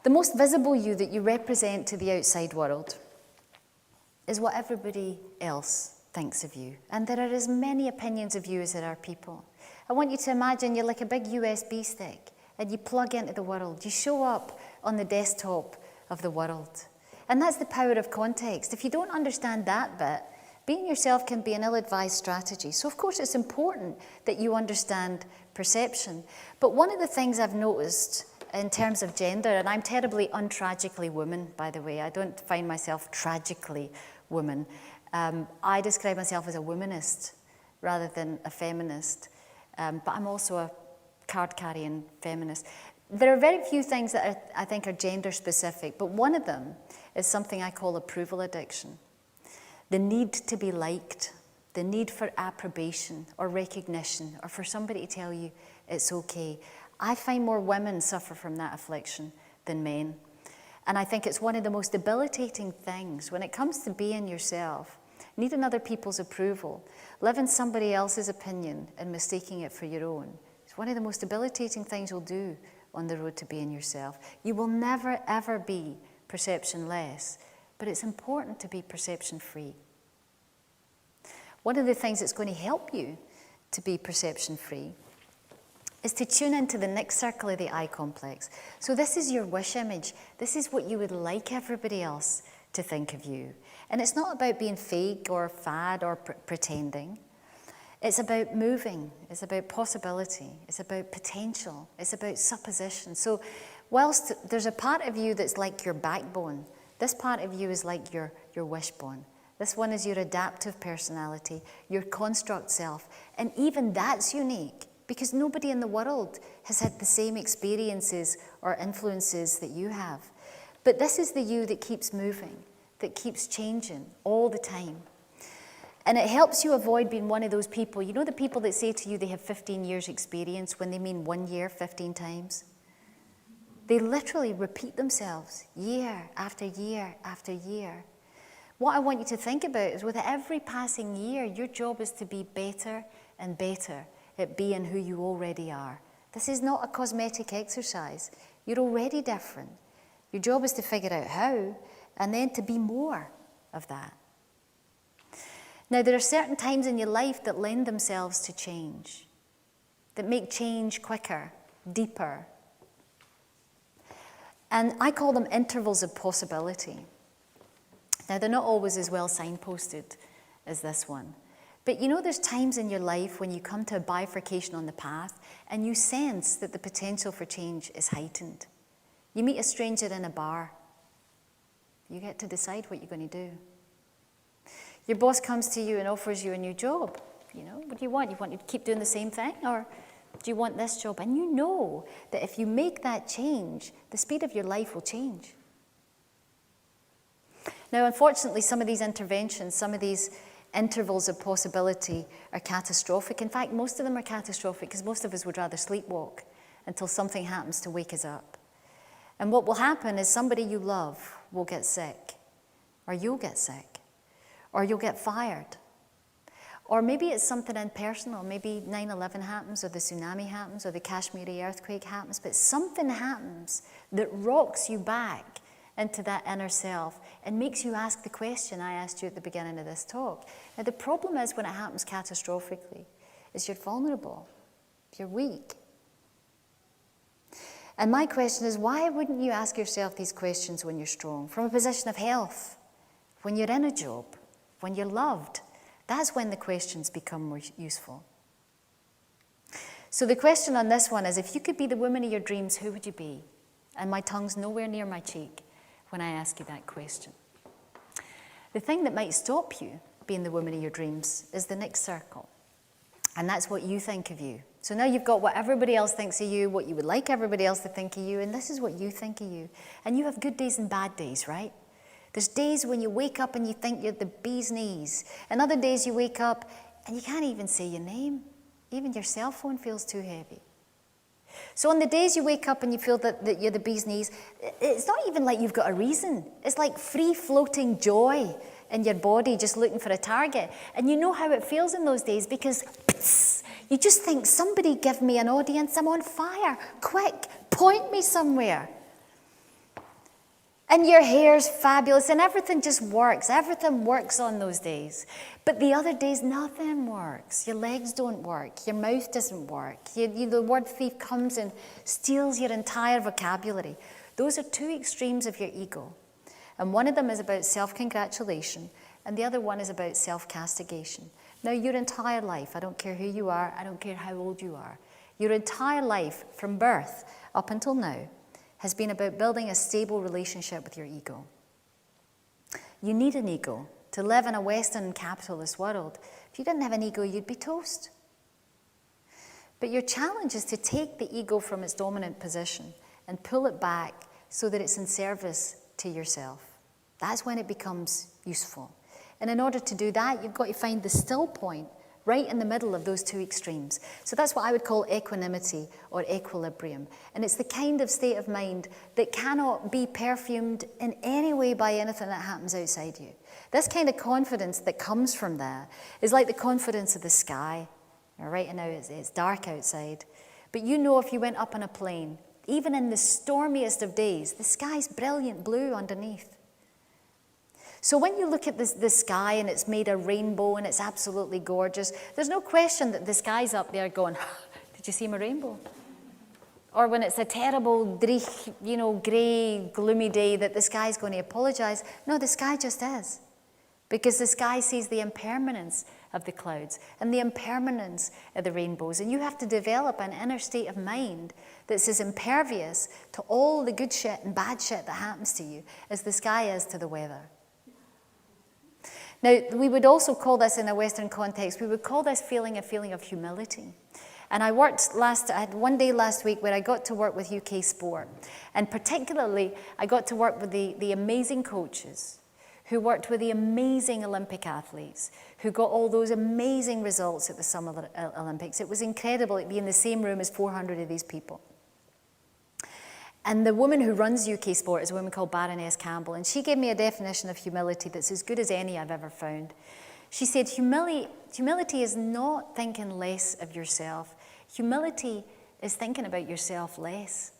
The most visible you that you represent to the outside world is what everybody else thinks of you. And there are as many opinions of you as there are people. I want you to imagine you're like a big USB stick and you plug into the world. You show up on the desktop of the world. And that's the power of context. If you don't understand that bit, being yourself can be an ill-advised strategy. So of course it's important that you understand perception. But one of the things I've noticed in terms of gender, and I'm terribly untragically woman, by the way. I don't find myself tragically woman. I describe myself as a womanist rather than a feminist. But I'm also a card-carrying feminist. There are very few things that I think are gender-specific, but one of them is something I call approval addiction. The need to be liked, the need for approbation or recognition, or for somebody to tell you it's okay. I find more women suffer from that affliction than men. And I think it's one of the most debilitating things when it comes to being yourself, needing other people's approval, living somebody else's opinion and mistaking it for your own. It's one of the most debilitating things you'll do on the road to being yourself. You will never, ever be perception-less, but it's important to be perception-free. One of the things that's going to help you to be perception-free is to tune into the next circle of the I complex. So this is your wish image. This is what you would like everybody else to think of you. And it's not about being fake or fad or pretending. It's about moving. It's about possibility. It's about potential. It's about supposition. So whilst there's a part of you that's like your backbone, this part of you is like your wishbone. This one is your adaptive personality, your construct self. And even that's unique, because nobody in the world has had the same experiences or influences that you have. But this is the you that keeps moving, that keeps changing all the time. And it helps you avoid being one of those people, you know the people that say to you they have 15 years experience when they mean 1 year 15 times? They literally repeat themselves year after year after year. What I want you to think about is with every passing year, your job is to be better and better at being who you already are. This is not a cosmetic exercise. You're already different. Your job is to figure out how, and then to be more of that. Now, there are certain times in your life that lend themselves to change, that make change quicker, deeper. And I call them intervals of possibility. Now, they're not always as well signposted as this one. But you know, there's times in your life when you come to a bifurcation on the path and you sense that the potential for change is heightened. You meet a stranger in a bar. You get to decide what you're going to do. Your boss comes to you and offers you a new job. You know, what do you want? You want to keep doing the same thing, or do you want this job? And you know that if you make that change, the speed of your life will change. Now, unfortunately, some of these interventions, some of these intervals of possibility are catastrophic. In fact, most of them are catastrophic because most of us would rather sleepwalk until something happens to wake us up. And what will happen is somebody you love will get sick, or you'll get sick, or you'll get fired. Or maybe it's something impersonal. Maybe 9/11 happens, or the tsunami happens, or the Kashmiri earthquake happens, but something happens that rocks you back into that inner self and makes you ask the question I asked you at the beginning of this talk. Now, the problem is when it happens catastrophically is you're vulnerable, you're weak. And my question is, why wouldn't you ask yourself these questions when you're strong? From a position of health, when you're in a job, when you're loved. That's when the questions become more useful. So the question on this one is, if you could be the woman of your dreams, who would you be? And my tongue's nowhere near my cheek when I ask you that question. The thing that might stop you being the woman of your dreams is the next circle. And that's what you think of you. So now you've got what everybody else thinks of you, what you would like everybody else to think of you, and this is what you think of you. And you have good days and bad days, right? There's days when you wake up and you think you're the bee's knees. And other days you wake up and you can't even say your name. Even your cell phone feels too heavy. So on the days you wake up and you feel that you're the bee's knees, it's not even like you've got a reason. It's like free-floating joy in your body just looking for a target. And you know how it feels in those days because you just think, somebody give me an audience, I'm on fire. Quick, point me somewhere. And your hair's fabulous and everything just works. Everything works on those days. But the other days, nothing works. Your legs don't work. Your mouth doesn't work. The word thief comes and steals your entire vocabulary. Those are two extremes of your ego. And one of them is about self-congratulation, and the other one is about self-castigation. Now, your entire life, I don't care who you are, I don't care how old you are, your entire life from birth up until now has been about building a stable relationship with your ego. You need an ego to live in a Western capitalist world. If you didn't have an ego, you'd be toast. But your challenge is to take the ego from its dominant position and pull it back so that it's in service to yourself. That's when it becomes useful. And in order to do that, you've got to find the still point right in the middle of those two extremes. So that's what I would call equanimity or equilibrium. And it's the kind of state of mind that cannot be perfumed in any way by anything that happens outside you. This kind of confidence that comes from that is like the confidence of the sky. Right now it's dark outside. But you know, if you went up on a plane, even in the stormiest of days, the sky's brilliant blue underneath. So when you look at the sky and it's made a rainbow and it's absolutely gorgeous, there's no question that the sky's up there going, did you see my rainbow? Or when it's a terrible, grey, gloomy day that the sky's going to apologize. No, the sky just is. Because the sky sees the impermanence of the clouds and the impermanence of the rainbows. And you have to develop an inner state of mind that's as impervious to all the good shit and bad shit that happens to you as the sky is to the weather. Now, we would also call this, in a Western context, we would call this feeling a feeling of humility. And I had one day last week where I got to work with UK Sport. And particularly, I got to work with the amazing coaches who worked with the amazing Olympic athletes, who got all those amazing results at the Summer Olympics. It was incredible to be in the same room as 400 of these people. And the woman who runs UK Sport is a woman called Baroness Campbell, and she gave me a definition of humility that's as good as any I've ever found. She said, humility is not thinking less of yourself. Humility is thinking about yourself less.